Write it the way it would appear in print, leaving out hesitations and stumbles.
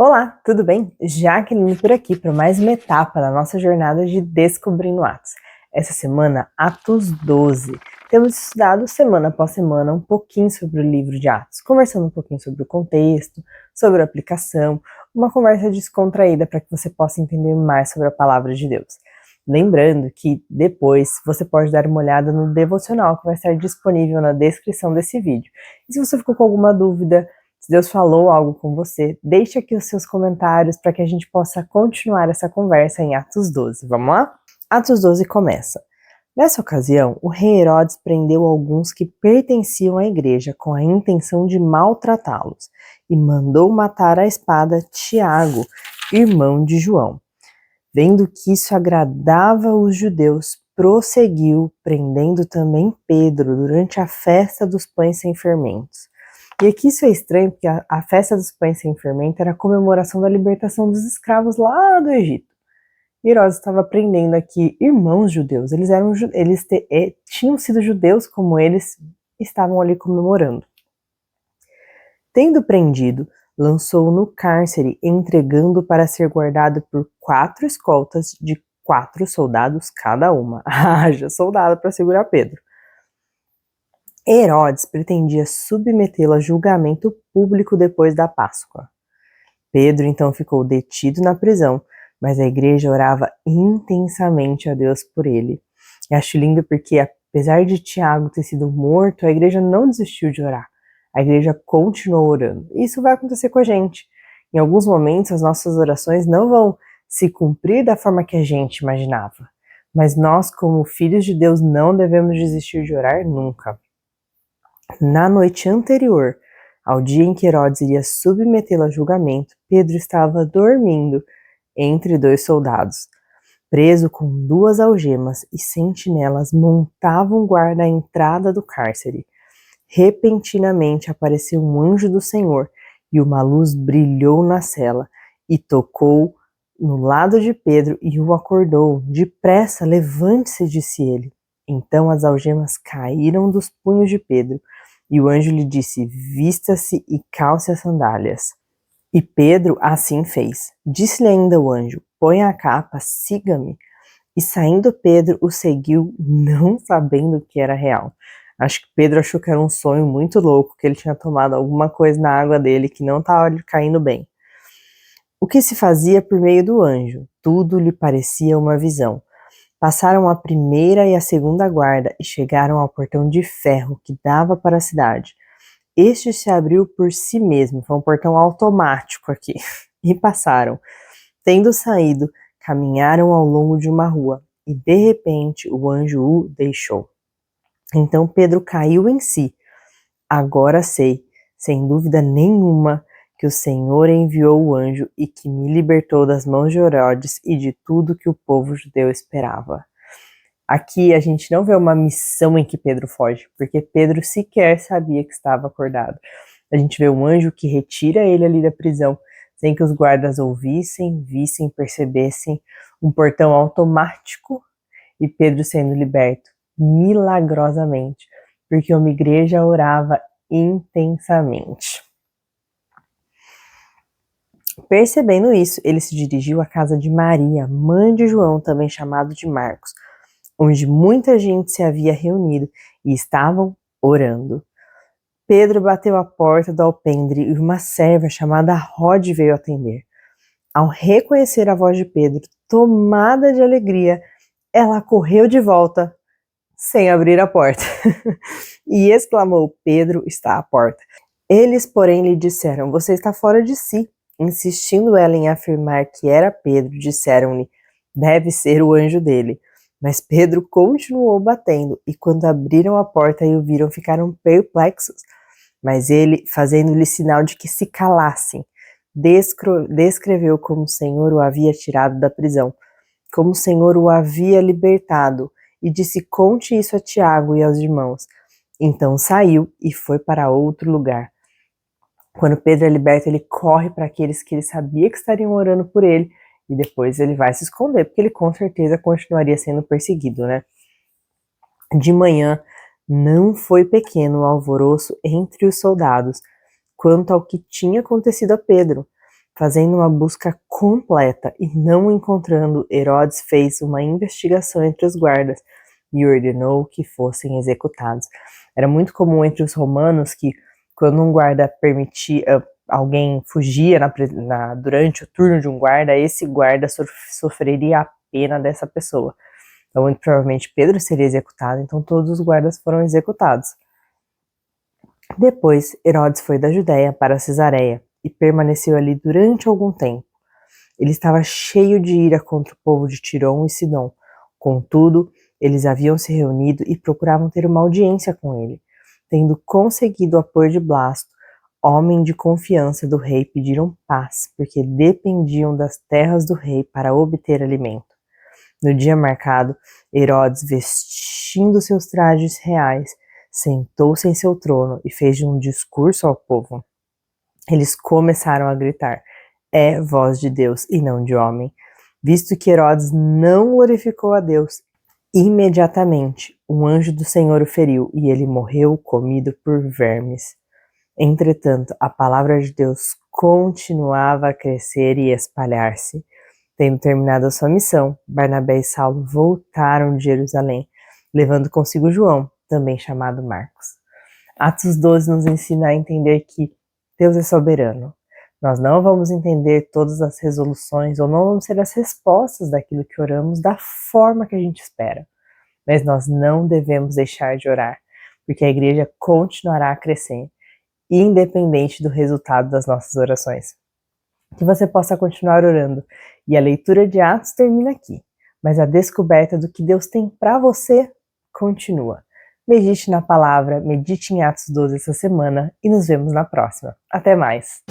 Olá, tudo bem? Jaqueline por aqui para mais uma etapa da nossa jornada de Descobrindo Atos. Essa semana, Atos 12. Temos estudado semana após semana um pouquinho sobre o livro de Atos, conversando um pouquinho sobre o contexto, sobre a aplicação, uma conversa descontraída para que você possa entender mais sobre a palavra de Deus. Lembrando que depois você pode dar uma olhada no devocional que vai estar disponível na descrição desse vídeo. E se você ficou com alguma dúvida, se Deus falou algo com você, deixe aqui os seus comentários para que a gente possa continuar essa conversa em Atos 12. Vamos lá? Atos 12 começa. Nessa ocasião, o rei Herodes prendeu alguns que pertenciam à igreja com a intenção de maltratá-los e mandou matar à espada Tiago, irmão de João. Vendo que isso agradava os judeus, prosseguiu prendendo também Pedro durante a festa dos pães sem fermentos. E aqui isso é estranho, porque a festa dos pães sem fermento era a comemoração da libertação dos escravos lá do Egito. E Herodes estava prendendo aqui irmãos judeus, tinham sido judeus como eles estavam ali comemorando. Tendo prendido, lançou-o no cárcere, entregando para ser guardado por 4 escoltas de 4 soldados cada uma. Haja soldado para segurar Pedro. Herodes pretendia submetê-lo a julgamento público depois da Páscoa. Pedro então ficou detido na prisão, mas a igreja orava intensamente a Deus por ele. Eu acho lindo porque, apesar de Tiago ter sido morto, a igreja não desistiu de orar. A igreja continuou orando. Isso vai acontecer com a gente. Em alguns momentos, as nossas orações não vão se cumprir da forma que a gente imaginava. Mas nós, como filhos de Deus, não devemos desistir de orar nunca. Na noite anterior ao dia em que Herodes iria submetê-lo a julgamento, Pedro estava dormindo entre 2 soldados, preso com 2 algemas, e sentinelas montavam guarda à entrada do cárcere. Repentinamente apareceu um anjo do Senhor, e uma luz brilhou na cela, e tocou no lado de Pedro e o acordou. Depressa, levante-se, disse ele. Então as algemas caíram dos punhos de Pedro, e o anjo lhe disse: vista-se e calce as sandálias. E Pedro assim fez. Disse-lhe ainda o anjo: põe a capa, siga-me. E saindo Pedro o seguiu, não sabendo que era real. Acho que Pedro achou que era um sonho muito louco, que ele tinha tomado alguma coisa na água dele que não estava lhe caindo bem. O que se fazia por meio do anjo? Tudo lhe parecia uma visão. Passaram a primeira e a segunda guarda e chegaram ao portão de ferro que dava para a cidade. Este se abriu por si mesmo, foi um portão automático aqui, e passaram. Tendo saído, caminharam ao longo de uma rua, e de repente o anjo o deixou. Então Pedro caiu em si. Agora sei, sem dúvida nenhuma, que o Senhor enviou o anjo e que me libertou das mãos de Herodes e de tudo que o povo judeu esperava. Aqui a gente não vê uma missão em que Pedro foge, porque Pedro sequer sabia que estava acordado. A gente vê um anjo que retira ele ali da prisão, sem que os guardas ouvissem, vissem, percebessem, um portão automático e Pedro sendo liberto milagrosamente, porque uma igreja orava intensamente. Percebendo isso, ele se dirigiu à casa de Maria, mãe de João, também chamado de Marcos, onde muita gente se havia reunido e estavam orando. Pedro bateu à porta do alpendre e uma serva chamada Rod veio atender. Ao reconhecer a voz de Pedro, tomada de alegria, ela correu de volta, sem abrir a porta, e exclamou: Pedro está à porta. Eles, porém, lhe disseram: você está fora de si. Insistindo ela em afirmar que era Pedro, disseram-lhe: deve ser o anjo dele. Mas Pedro continuou batendo, e quando abriram a porta e o viram, ficaram perplexos. Mas ele, fazendo-lhe sinal de que se calassem, descreveu como o Senhor o havia tirado da prisão, como o Senhor o havia libertado, e disse: conte isso a Tiago e aos irmãos. Então saiu e foi para outro lugar. Quando Pedro é liberto, ele corre para aqueles que ele sabia que estariam orando por ele, e depois ele vai se esconder, porque ele com certeza continuaria sendo perseguido, né? De manhã, não foi pequeno o alvoroço entre os soldados, quanto ao que tinha acontecido a Pedro. Fazendo uma busca completa e não encontrando, Herodes fez uma investigação entre os guardas e ordenou que fossem executados. Era muito comum entre os romanos que, quando um guarda permitia, alguém fugia durante o turno de um guarda, esse guarda sofreria a pena dessa pessoa. Então, muito provavelmente Pedro seria executado, então todos os guardas foram executados. Depois, Herodes foi da Judéia para Cesareia e permaneceu ali durante algum tempo. Ele estava cheio de ira contra o povo de Tirão e Sidom. Contudo, eles haviam se reunido e procuravam ter uma audiência com ele. Tendo conseguido o apoio de Blasto, homem de confiança do rei, pediram paz, porque dependiam das terras do rei para obter alimento. No dia marcado, Herodes, vestindo seus trajes reais, sentou-se em seu trono e fez um discurso ao povo. Eles começaram a gritar: é voz de Deus e não de homem. Visto que Herodes não glorificou a Deus, imediatamente um anjo do Senhor o feriu e ele morreu comido por vermes. Entretanto, a palavra de Deus continuava a crescer e espalhar-se. Tendo terminado a sua missão, Barnabé e Saulo voltaram de Jerusalém, levando consigo João, também chamado Marcos. Atos 12 nos ensina a entender que Deus é soberano. Nós não vamos entender todas as resoluções ou não vamos ter as respostas daquilo que oramos da forma que a gente espera. Mas nós não devemos deixar de orar, porque a igreja continuará a crescer, independente do resultado das nossas orações. Que você possa continuar orando. E a leitura de Atos termina aqui, mas a descoberta do que Deus tem para você continua. Medite na palavra, medite em Atos 12 essa semana e nos vemos na próxima. Até mais!